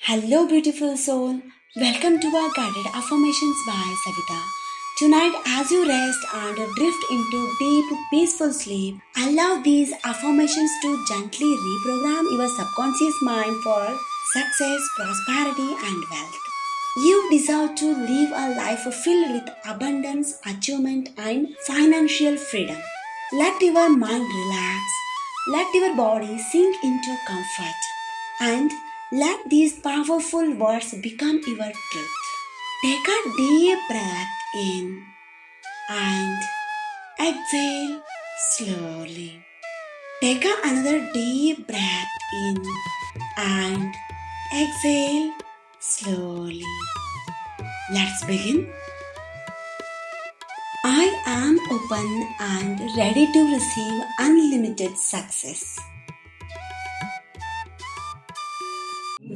Hello, beautiful soul. Welcome to our guided affirmations by Savita. Tonight, as you rest and drift into deep, peaceful sleep, allow these affirmations to gently reprogram your subconscious mind for success, prosperity, and wealth. You deserve to live a life filled with abundance, achievement, and financial freedom. Let your mind relax, let your body sink into comfort, and let these powerful words become your truth. Take a deep breath in and exhale slowly. Take another deep breath in and exhale slowly. Let's begin. I am open and ready to receive unlimited success.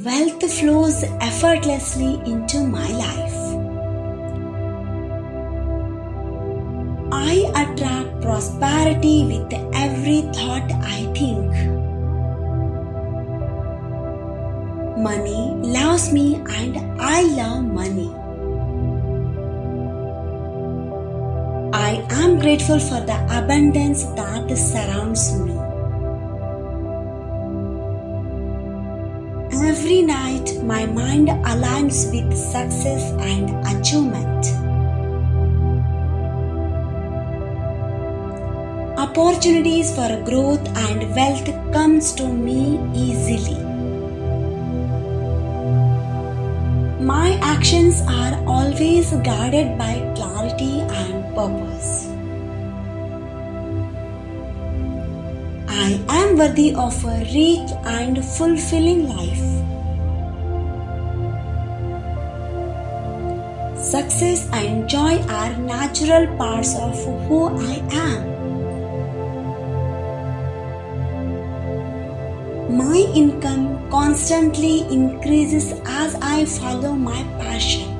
Wealth flows effortlessly into my life. I attract prosperity with every thought I think. Money loves me and I love money. I am grateful for the abundance that surrounds me. Every night, my mind aligns with success and achievement. Opportunities for growth and wealth comes to me easily. My actions are always guided by clarity and purpose. I am worthy of a rich and fulfilling life. Success and joy are natural parts of who I am. My income constantly increases as I follow my passion.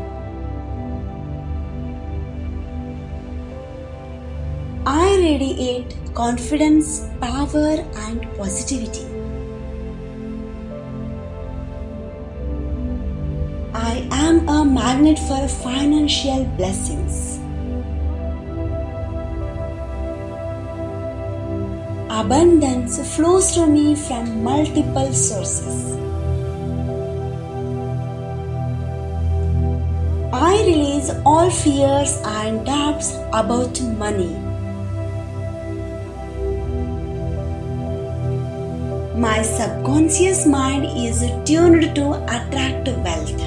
I radiate confidence, power, and positivity. I am a magnet for financial blessings. Abundance flows to me from multiple sources. I release all fears and doubts about money. My subconscious mind is tuned to attract wealth.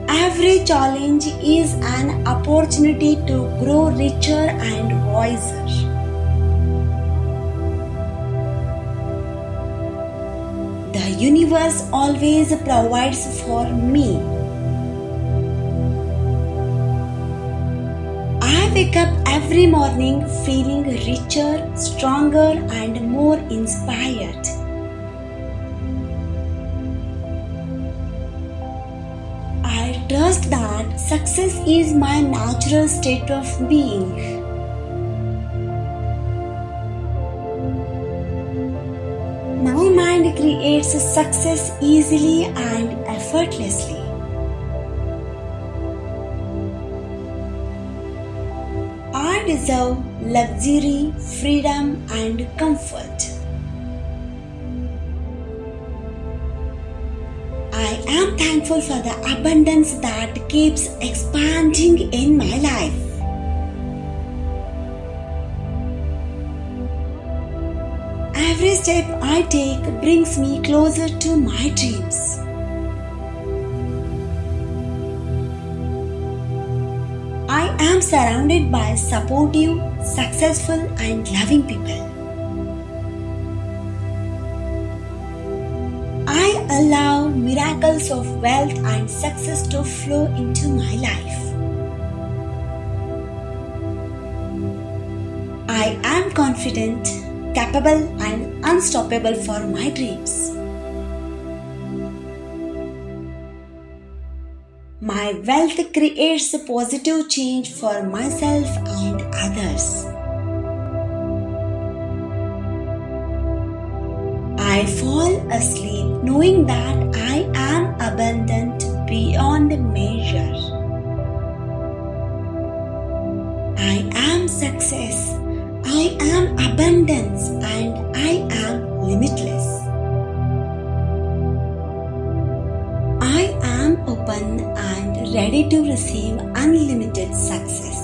Every challenge is an opportunity to grow richer and wiser. The universe always provides for me. I wake up every morning feeling richer, stronger, and more inspired. I trust that success is my natural state of being. My mind creates success easily and effortlessly. I deserve luxury, freedom, and comfort. I am thankful for the abundance that keeps expanding in my life. Every step I take brings me closer to my dreams. I am surrounded by supportive, successful, and loving people. I allow miracles of wealth and success to flow into my life. I am confident, capable, and unstoppable for my dreams. My wealth creates a positive change for myself and others. I fall asleep knowing that I am abundant beyond measure. I am success. I am abundance and I am limitless. I am open and ready to receive unlimited success.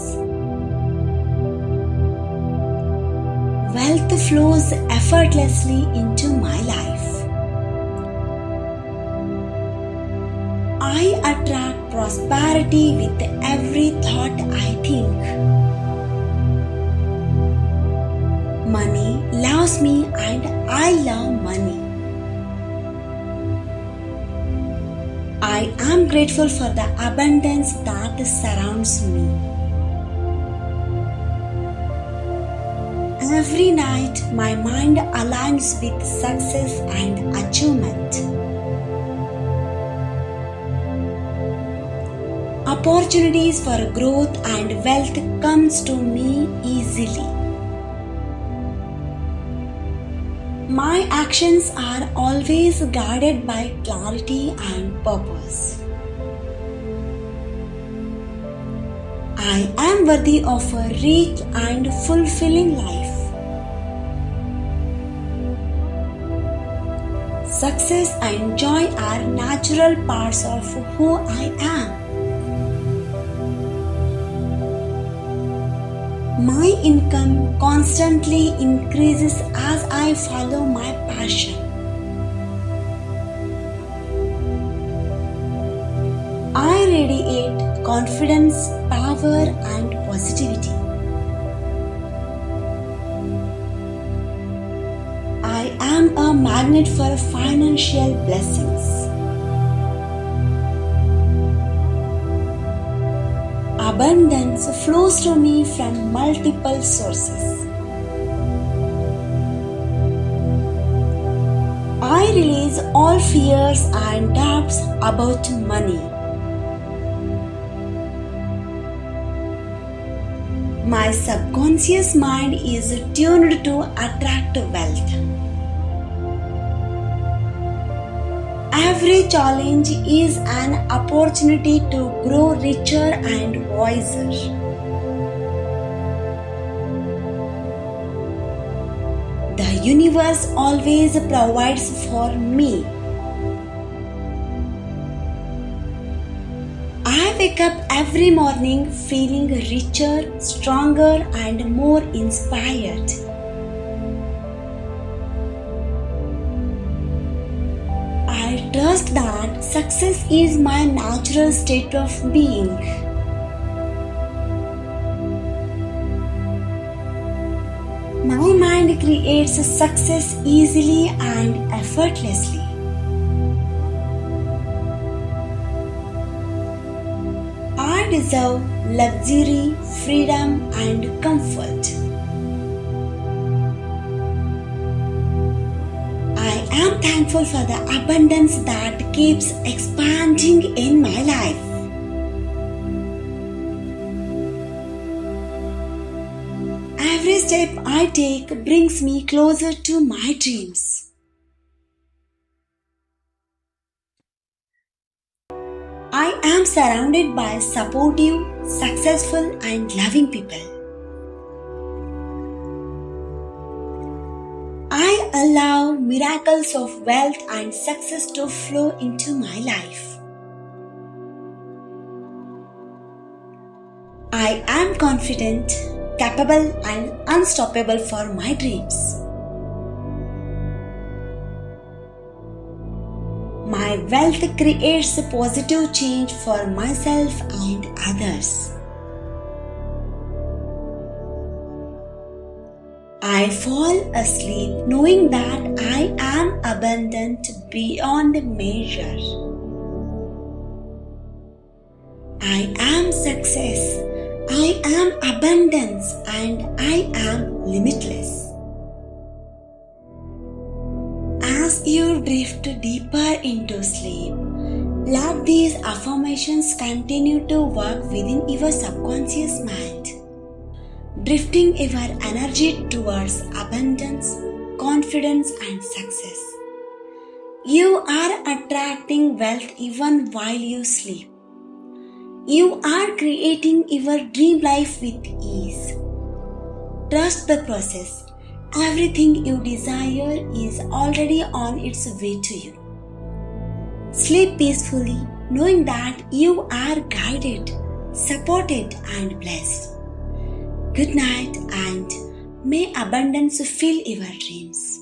Wealth flows effortlessly into my life. I attract prosperity with every thought I think. Money loves me and I love money. I am grateful for the abundance that surrounds me. Every night, my mind aligns with success and achievement. Opportunities for growth and wealth comes to me easily. My actions are always guided by clarity and purpose. I am worthy of a rich and fulfilling life. Success and joy are natural parts of who I am. My income constantly increases as I follow my passion. I radiate confidence, power, and positivity. I am a magnet for financial blessings. Abundance flows to me from multiple sources. I release all fears and doubts about money. My subconscious mind is tuned to attract wealth. Every challenge is an opportunity to grow richer and wiser. The universe always provides for me. I wake up every morning feeling richer, stronger, and more inspired. I trust that success is my natural state of being. My mind creates success easily and effortlessly. I deserve luxury, freedom, and comfort. I am thankful for the abundance that keeps expanding in my life. Every step I take brings me closer to my dreams. I am surrounded by supportive, successful, and loving people. I allow miracles of wealth and success to flow into my life. I am confident, capable, and unstoppable for my dreams. My wealth creates a positive change for myself and others. I fall asleep knowing that I am abundant beyond measure. I am success. I am abundance and I am limitless. As you drift deeper into sleep, let these affirmations continue to work within your subconscious mind, drifting your energy towards abundance, confidence, and success. You are attracting wealth even while you sleep. You are creating your dream life with ease. Trust the process. Everything you desire is already on its way to you. Sleep peacefully, knowing that you are guided, supported, and blessed. Good night, and may abundance fill your dreams.